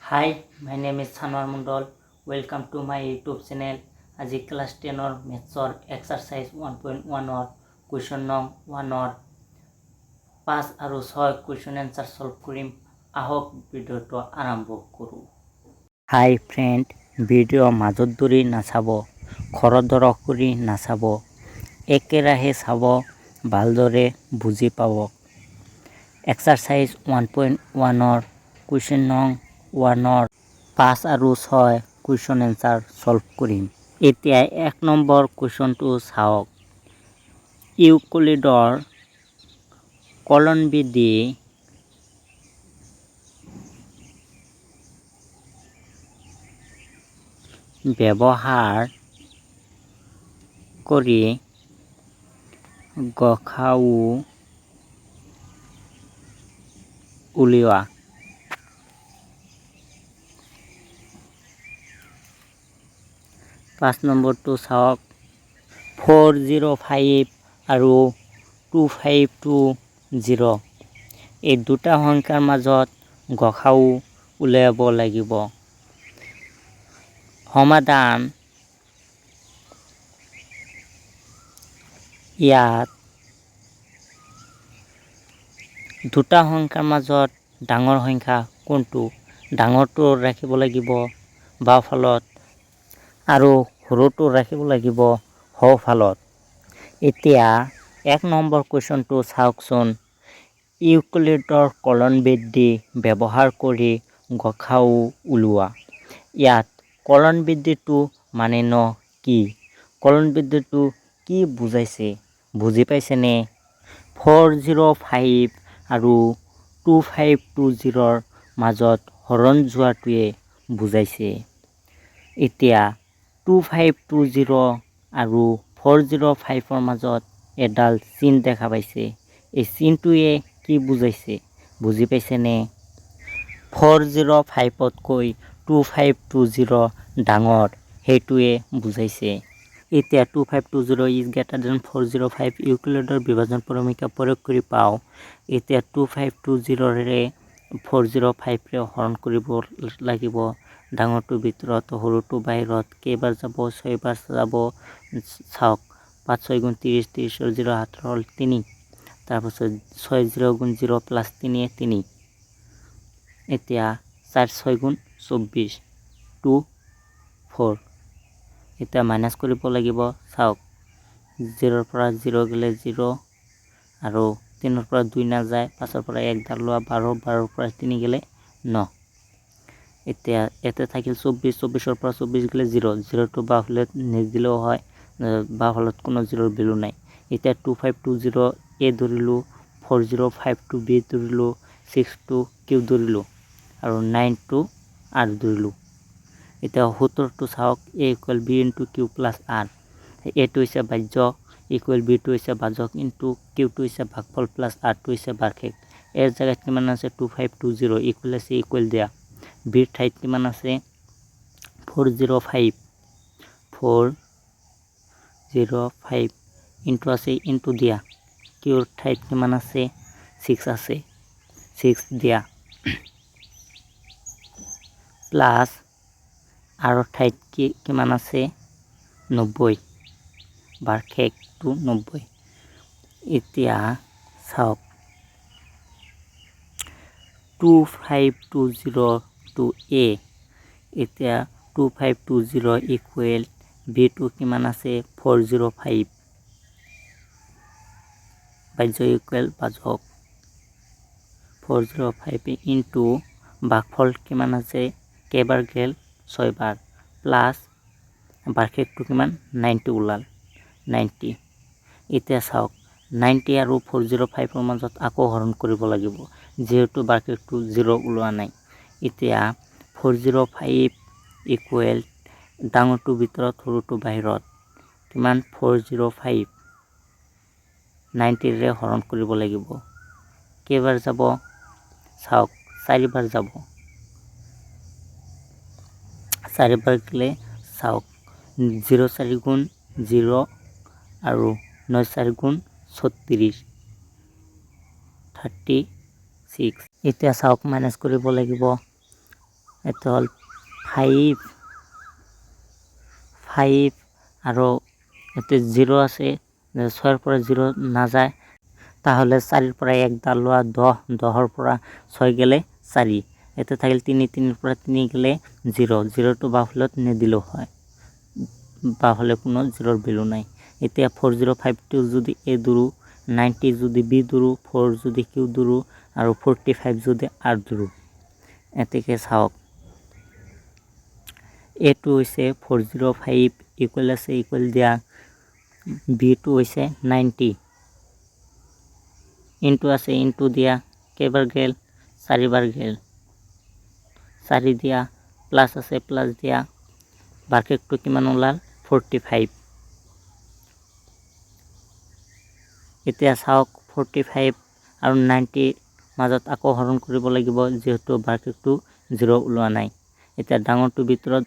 Hi, my name is Sanowar Mondal. Welcome to my YouTube channel. আজি class 10 মেথছৰ exercise 1.1 question নং 1 5 আৰু 6 question answer solve কৰিম। আহক ভিডিঅ'টো আৰম্ভ কৰোঁ। হাই ফ্ৰেণ্ড, ভিডিঅ' মাজত ধৰি নাচাব, খৰধৰ কৰি নাচাব, একেৰাহে চাব, ভালদৰে বুজি পাব। এক্সাৰসাইজ 1.1 কুৱেশ্যন নং 1 5 আৰু 6 কুৱেশ্যন এনসাৰ সলভ কৰিম। এতিয়া 1 নম্বৰ কুৱেশ্যনটো চাওক। ইউক্লিডৰ কলনবিধি ব্যৱহাৰ কৰি গসাউ উলিওৱা। 5 নম্বৰটো চাওক। 405 আৰু 2520 এই দুটা সংখ্যাৰ মাজত গসাউ উলিয়াব লাগিব। সমাধান: ইয়াত দুটা সংখ্যাৰ মাজত ডাঙৰ সংখ্যা কোনটো? ডাঙৰটো ৰাখিব লাগিব বাওঁফালত আৰু সৰুটো ৰাখিব লাগিব সোঁফালত। এতিয়া 1 নম্বৰ কুৱেশ্যনটো চাওকচোন। ইউক্লিডৰ কলনবিধি ব্যৱহাৰ কৰি গসাউ উলিওৱা। ইয়াত কলনবিধিটো মানেনো কি? কলনবিধিটো কি বুজাইছে বুজি পাইছেনে? 405 আৰু 2520 মাজত হৰণ যোৱাটোৱে বুজাইছে। এতিয়া 2520 আৰু 405 মাজত এডাল চিন দেখা পাইছে। এই চিনটোৱে কি বুজাইছে বুজি পাইছেনে? 405তকৈ 2520 ডাঙৰ, সেইটোৱে বুজাইছে। এতিয়া 2520 ইজ গ্ৰেটাৰ দেন 405 ইউক্লিডৰ বিভাজন প্ৰণালীকা প্ৰয়োগ কৰি পাওঁ। এতিয়া 2520ৰে 405ৰে হৰণ কৰিব লাগিব। ডাঙৰটোৰ ভিতৰত সৰুটো বাহিৰত কেইবাৰ যাব? 6 বাৰ যাব। চাওক, 5 6 গুণ 30, 30ৰ 0 হাতৰ হ'ল 3। তাৰপাছত 6 0 গুণ 0 প্লাছ 3 3। এতিয়া 4 6 গুণ 24 2 4। এতিয়া মাইনাছ কৰিব লাগিব। চাওক, 0ৰ পৰা 0 গ'লে 0 আৰু 3ৰ পৰা 2 নাযায়, 5ৰ পৰা 1 ধাৰ লোৱা 12, 12ৰ পৰা 3 গ'লে 9। এতিয়া ইয়াতে থাকিল 24, 24ৰ পৰা 24 গ'লে 0, 0টো বাওঁফালে নিদিলেও হয়, বাওঁফালত কোনো 0ৰ ভেলু নাই। এতিয়া 2520 এ ধৰিলোঁ, 4052 বি ধৰিলোঁ, 62 কিউ ধৰিলোঁ আৰু 92 আৰ ধৰিলোঁ। এতিয়া 70টো চাওক। A equal B into Q plus R. এটো হৈছে ভাজ্য ইকুৱেল বিটো হৈছে ভাজক ইনটু কিউটো হৈছে ভাগফল প্লাছ আৰটো হৈছে বাৰ্ষিক। এৰ জেগাত কিমান আছে? 2520 ইকুৱেল আছে ইকুৱেল দিয়া। বিৰ ঠাইত কিমান আছে? 405 405 ইনটু আছে ইনটু দিয়া। কিউৰ ঠাইত কিমান আছে? 6 আছে 6 দিয়া প্লাছ আৰৰ ঠাইত কিমান আছে? 90, বাৰ্ষিকটো 90। এতিয়া চাওক, 2520 টু এ। এতিয়া 2520 ইকুৱেল বিটো কিমান আছে? 405 ভাজ্য ইকুৱেল ভাজক 405 ইনটু ভাগফল কিমান আছে? কেইবাৰ গেল? 6 বাৰ প্লাছ বাৰ্ষিকটো কিমান? 90 ওলাল 90। এতিয়া চাওক, 90 আৰু 405ৰ মাজত আকৌ হৰণ কৰিব লাগিব, যিহেতু বাৰ্ষিকটো 0 ওলোৱা নাই। এতিয়া 405 ইকুৱেল ডাঙৰটোৰ ভিতৰত সৰুটো বাহিৰত কিমান? 405 90ৰে হৰণ কৰিব লাগিব। কেইবাৰ যাব? চাওক, 4 বাৰ যাব। 4 বাৰ গ'লে চাওক, 0 4 গুণ 0 আৰু 9 4 গুণ 36 36। এতিয়া চাওক, মাইনাছ কৰিব লাগিব। এইটো হ'ল 5 আৰু ইয়াতে 0 আছে, 6ৰ পৰা 0 নাযায়, তাহলে 4ৰ পৰা 1 দাল লোৱা 10, 10ৰ পৰা 6 গেলে 4, এতে থাকিল 3, 3ৰ পৰা 3 গেলে 0, 0টো বাহুল্যত নিদিলেও হয়, বাহুল্যে কোনো 0র ভ্যালু নাই। এতিয়া 4052 যদি এ ধরু, 90 যদি বি ধরু, 4 যদি কিউ ধরু আৰু 45 যদি আৰ ধৰু, এতেকে চাওক এটো হৈছে 405 ইকুৱেল আছে, ইকুৱেল দিয়া, বিটো হৈছে 90 ইনটু আছে, ইনটু দিয়া কেইবাৰ গেল, 4 বাৰ গেল, 4 দিয়া প্লাস আছে, প্লাস দিয়া বাৰ্কেকটো কিমান ওলাল 45। এতিয়া চাওক 45 আৰু 90 মাজত আকৌ হৰণ কৰিব লাগিব, যেহেতু বাৰ্কেকটো 0 ওলোৱা নাই। এতিয়া ডাঙৰটো ভিতৰত,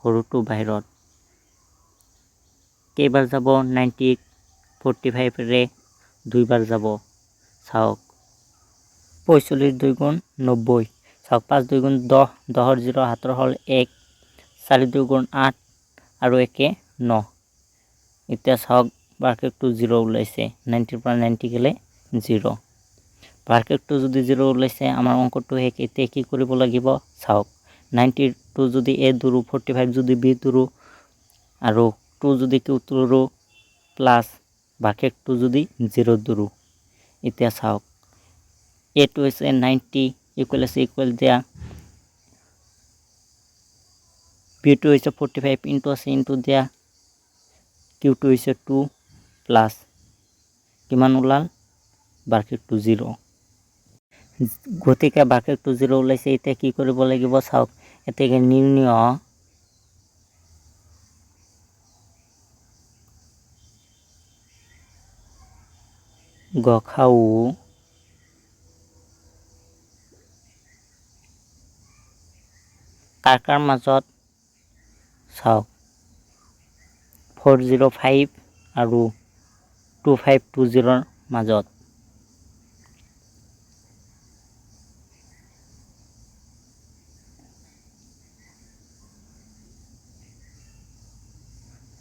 সৰুটো বাহিৰত, কেইবাৰ যাব 90 45 ৰে 2 বাৰ যাব, চাওক 45 2 গুণ 90, চাওক 5 2 গুণ 10, 10ৰ 0 হাতৰ হল 1, 4 2 গুণ 8 আৰু 1 9। এতিয়া চাওক বাৰ্কেকটো 0 ওলাইছে, 90ৰ পৰা 90 গেলে 0, বাৰ্কেকটো যদি 0 ওলাইছে, আমাৰ অঙ্কটো এতিয়া কি কৰিব লাগিব চাওক, 92 যদি এ ধৰু, 45 যদি বি ধৰু আৰু 2 যদি কিউ ধৰু, প্লাস বাৰ্কেকটো যদি 0 ধৰু। এতিয়া চাওক এটো হৈছে 90 ইকুৱেল আছে, ইকুৱেল দিয়া, বিটো হৈছে 45 ইনটু আছে, ইনটু দিয়া, কিউটো হৈছে 2 প্লাস কিমান ওলাল বাৰ্কেকটো 0, গতিকে বাৰ্কেকটো 0 ওলাইছে। এতিয়া কি কৰিব লাগিব চাওক, এতেকে নিৰ্ণয় গসাউ কাৰ মাজত, চাওক 405 আৰু 2520ৰ মাজত,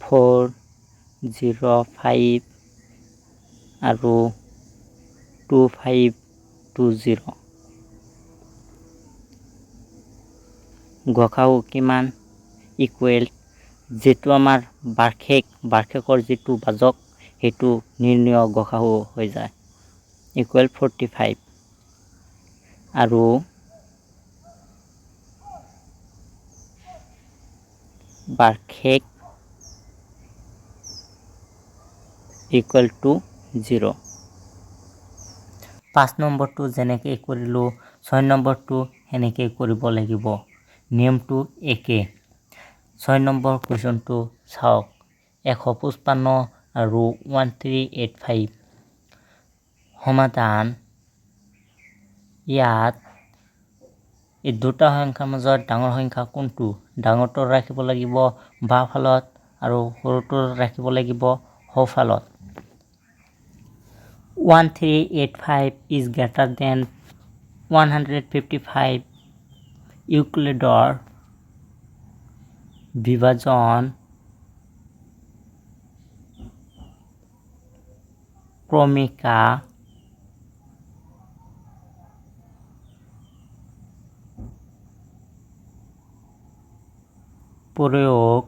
ফ'ৰ 05 আৰু 2520 গসাউ কিমান ইকুৱেল, যেটো আমাৰ বাৰ্ষেকৰ যিটো বাজক সেইটো নিৰ্ণয় গসাউ হৈ যায়, ইকুৱেল 45 আৰু বাৰ্ষেক ইকুৱেল টু 0। 5 নম্বৰটো যেনেকৈ কৰিলোঁ, 6 নম্বৰটো সেনেকৈ কৰিব লাগিব, নিয়মটো একে। 6 নম্বৰ কুৱেশ্যনটো চাওক, 155 আৰু 1385 সমাধান। ইয়াত এই দুটা সংখ্যাৰ মাজত ডাঙৰ সংখ্যা কোনটো, ডাঙৰটো ৰাখিব লাগিব বাওঁ ফালত আৰু সৰুটো ৰাখিব লাগিব সোঁ ফালত। 1385 is greater than 155, ইউক্লিডৰ বিভাজন ক্ৰমিকা প্ৰয়োগ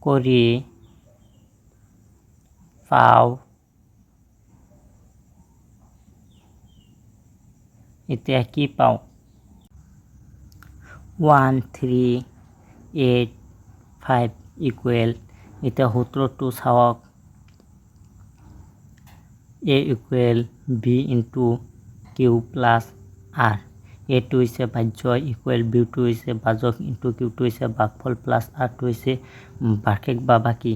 কৰি পাও। এতিয়া কি পাও, 1385 ইকুৱেল, এতিয়া সূত্ৰটো চাওক, A equal B into Q plus R, এটো হৈছে ভাজ্য ইকুৱেল বিটো হৈছে ভাজক ইনটু কিউটো হৈছে ভাগফল প্লাস আৰটো হৈছে বাৰ্ষিক বা বাকী।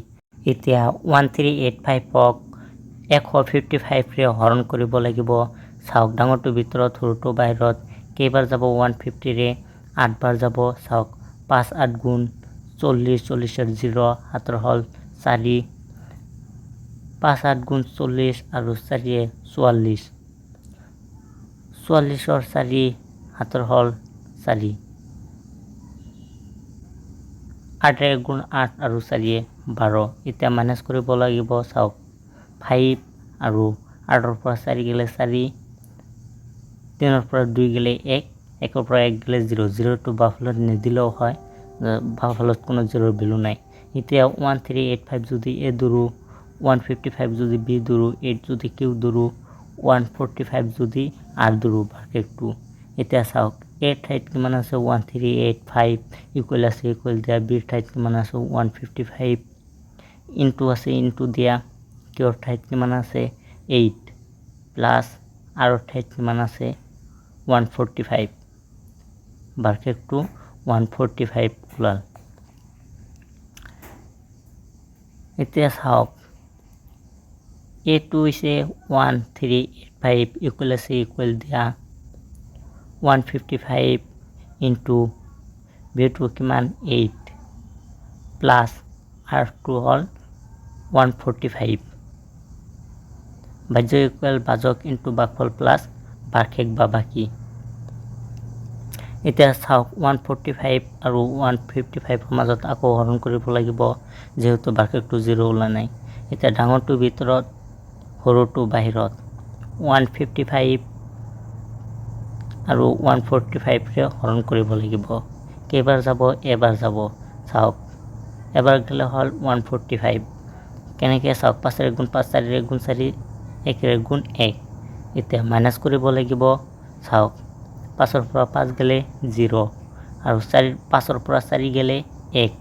এতিয়া 1385ক 155ৰে হৰণ কৰিব লাগিব, চাওক ডাঙৰটো ভিতৰত সৰুটো বাহিৰত, কেইবাৰ যাব 150ৰে 8 বাৰ যাব, চাওক 5 8 গুণ 40, 40ৰ 0 হাতৰ হল 4, 5 8 গুণ 40 আৰু 4 44, 44ৰ 4 7 হল 4 8 গুণ 8 আৰু 4 12 এতিয়া মাইনাছ কৰিব লাগিব চাওক 5 আৰু 8 পৰা 4 গেলে 4 3 পৰা 2 গেলে 1 1 পৰা 1 গেলে 0 0 টো বাফলত নিদিলেও হয় বাফলত কোনো 0 ভ্যালু নাই এতিয়া 1385 যদি এ ধৰো 155 যদি বি ধৰো 8 যদি কিউ ধৰো 145 যদি আৰ ধৰো ভাগশেষটো এতিয়া চাওক এ ঠাইত কিমান আছে 1385 ইকুৱেল আছে ইকুৱেল দিয়া বি ঠাইত কিমান আছে 155 ইনটু আছে ইনটু দিয়া কিউৰ ঠাইত কিমান আছে 8 প্লাস আর ঠাইত কিমান আছে 145 ভাগশেষটো 145 ওলাল এতিয়া চাওক a2 is 1385 equal আছে equal দিয়া 155 into b2 কিমান 8 plus r2 হল 145 ভাজ্য ইকুয়াল ভাজক ইনটু ভাগফল প্লাস ভাগশেষ বা বাকি এতিয়া চাওক 145 আৰু 155 মাজত আকৌ হৰণ কৰিব লাগিব যেহেতু ভাগশেষটো 0 ওলা নাই এতিয়া ডাঙৰটো ভিতৰত সৰুটো বাহিৰত 155 আৰু 145 ৰে হৰণ কৰিব লাগিব কেইবাৰ যাব এবাৰ যাব চাওক এবাৰ গলে হল 145 কেনেকৈ চাওক 5 ৰে গুণ 5 4 ৰে গুণ 4 1 ৰে গুণ 1 এতিয়া মাইনাছ কৰিব লাগিব চাওক 5 ৰ পৰা 5 গেলে 0 আৰু 5 ৰ পৰা 4 গেলে 1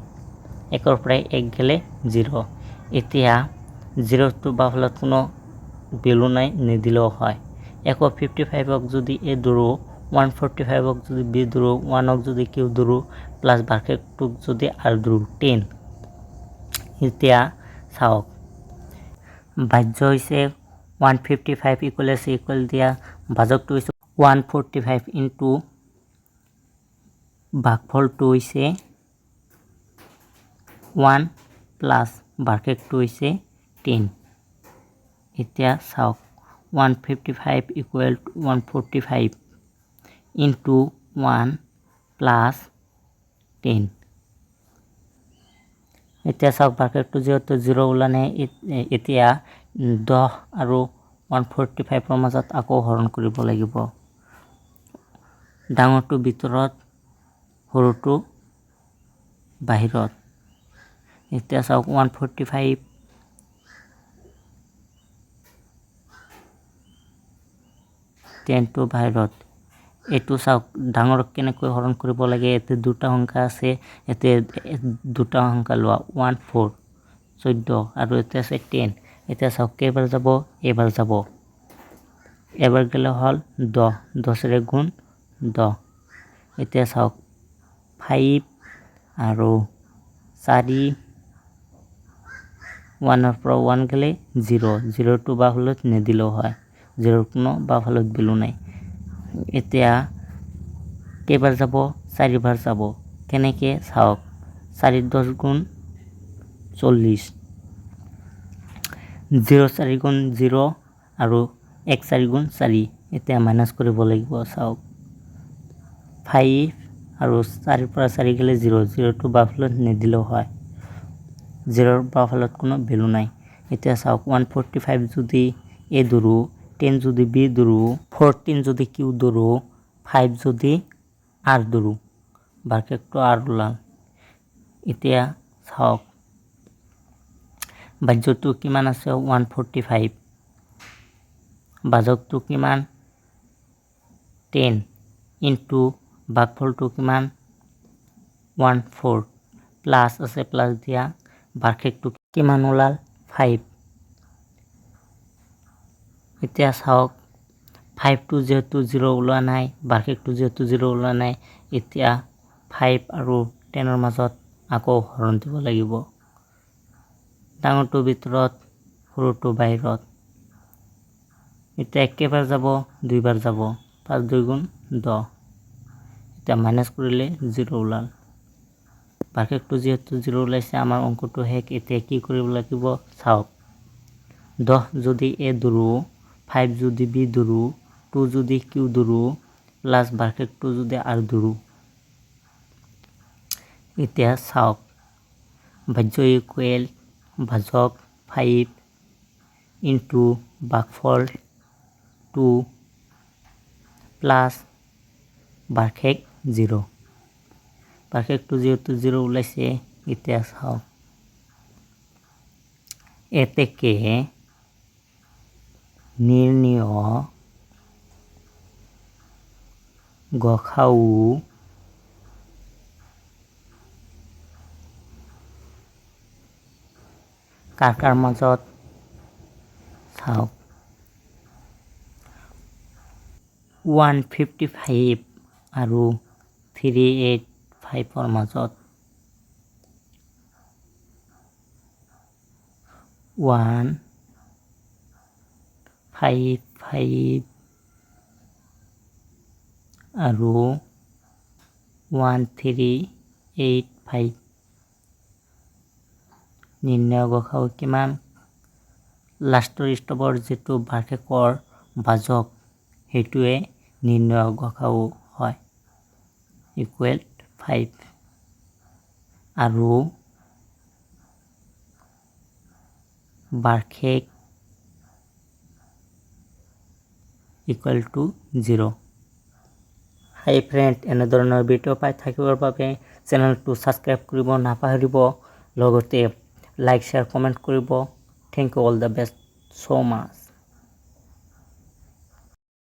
1 ৰ পৰা 1 গেলে 0 এতিয়া 0 টো বাফলত কোনো ভ্যালু নাই নিদিলেও হয় 155ক যদি এ ধৰো 145ক যদি বি ধৰো 1ক যদি কিউ ধৰো প্লাস ভাগশেষটোক যদি আৰ ধৰো 10 এতিয়া চাওক ভাজ্য হৈছে 155 ইকুৱেল আছে ইকুৱেল দিয়া ভাজকটো হৈছে 145 ইনটু ভাগফলটো হৈছে 1 প্লাস ভাগশেষটো হৈছে 10 এতিয়া চাওক 155 ইকুৱেল 145 ইনটু 1 প্লাস 10 এতিয়া চাওক ভাগশেষটো যেহেতু 0 ওলা নাই এতিয়া 10 আৰু 145 ৰ মাজত আকৌ হৰণ কৰিব লাগিব ডাঙৰটো ভিতৰত সৰুটো বাহিৰত এতিয়া চাওক 145 10 টো বাহিৰত এটো চাওক ডাঙৰক কেনেকৈ হৰণ কৰিব লাগে এতে দুটা সংখ্যা আছে এতে দুটা সংখ্যা লোৱা 14 14 আৰু এতে আছে 10 এতিয়া চাওক কেইবাৰ যাব এবাৰ যাব এবাৰ গেলে হল 10 10 ৰে গুণ 10 এতিয়া চাওক 5 আৰু 4 1 ৰ পৰা 1 গেলে 0 0 টো বাফলত নিদিলেও হয় 0 কোনো বাফলত ভ্যালু নাই এতিয়া কেইবাৰ যাব 4 বাৰ যাব কেনেকৈ চাওক 4 10 গুণ 40 0 4 গুণ 0 আৰু 1 4 গুণ 4 এতিয়া মাইনাছ কৰিব লাগিব চাওক 5 আৰু 4 পৰা 4 গেলে 0 0 টো বাফলত নিদিলেও হয় 0 বাফলত কোনো ভ্যালু নাই এতিয়া চাওক 145 যদি এ ধৰো 10 যদি বি ধৰো 14 যদি কিউ ধৰো 5 যদি আৰ ধৰো ভাগশেষটো আর ওলাল এতিয়া চাওক ভাজ্যটো কিমান আছে 145 ভাজকটো কিমান 10 ইনটু ভাগফলটো কিমান 14 প্লাস আছে প্লাস দিয়া ভাগশেষটো কিমান ওলাল 5 এতিয়া চাওক 5 টো যেহেতু 0 ওলোৱা নাই ভাগশেষটো যেহেতু 0 ওলোৱা নাই এতিয়া 5 আৰু 10 ৰ মাজত আকৌ হৰণ দিব লাগিব ডাঙৰটো ভিতৰত সৰুটো বাহিৰত এতিয়া একেবাৰ যাব দুইবাৰ যাব 5 2 গুণ 10 এতিয়া মাইনাছ কৰিলে 0 ওলাল ভাগশেষটো যেহেতু 0 ওলাইছে আমাৰ অংকটো শেষ এতিয়া কি কৰিব লাগিব চাওক 10 যদি এ ধৰো 5 যদি বি ধৰো 2 যদি কিউ ধৰো প্লাছ বাৰ্ষিকটো যদি আৰু ধৰোঁ এতিয়া চাওক ভাজ্য ইকুৱেল ভাজক 5 ইনটু ভাগফল 2 প্লাছ বাৰ্ষিক 0 বাৰ্ষিকটো যিহেতু 0 ওলাইছে এতিয়া চাওক এতেকে নিৰ্ণয় গসাউ কাৰ মাজত চাওক 155 আৰু 385 মাজত 155 আৰু 1385 নিৰ্ণয় গসাউ কিমান লাষ্টৰ ষ্টপৰ যিটো বাৰ্ষিকৰ ভাজক সেইটোৱে নিৰ্ণয় গসাউ হয় ইকুৱেল 5 আৰু বাৰ্ষিক ইকুৱেল টু 0 হাই ফ্ৰেণ্ড এনেধৰণৰ ভিডিঅ' পাই থাকিবৰ বাবে চেনেলটো ছাবস্ক্ৰাইব কৰিব নাপাহৰিব লগতে লাইক শ্বেয়াৰ কমেণ্ট কৰিব thank you all the best so' much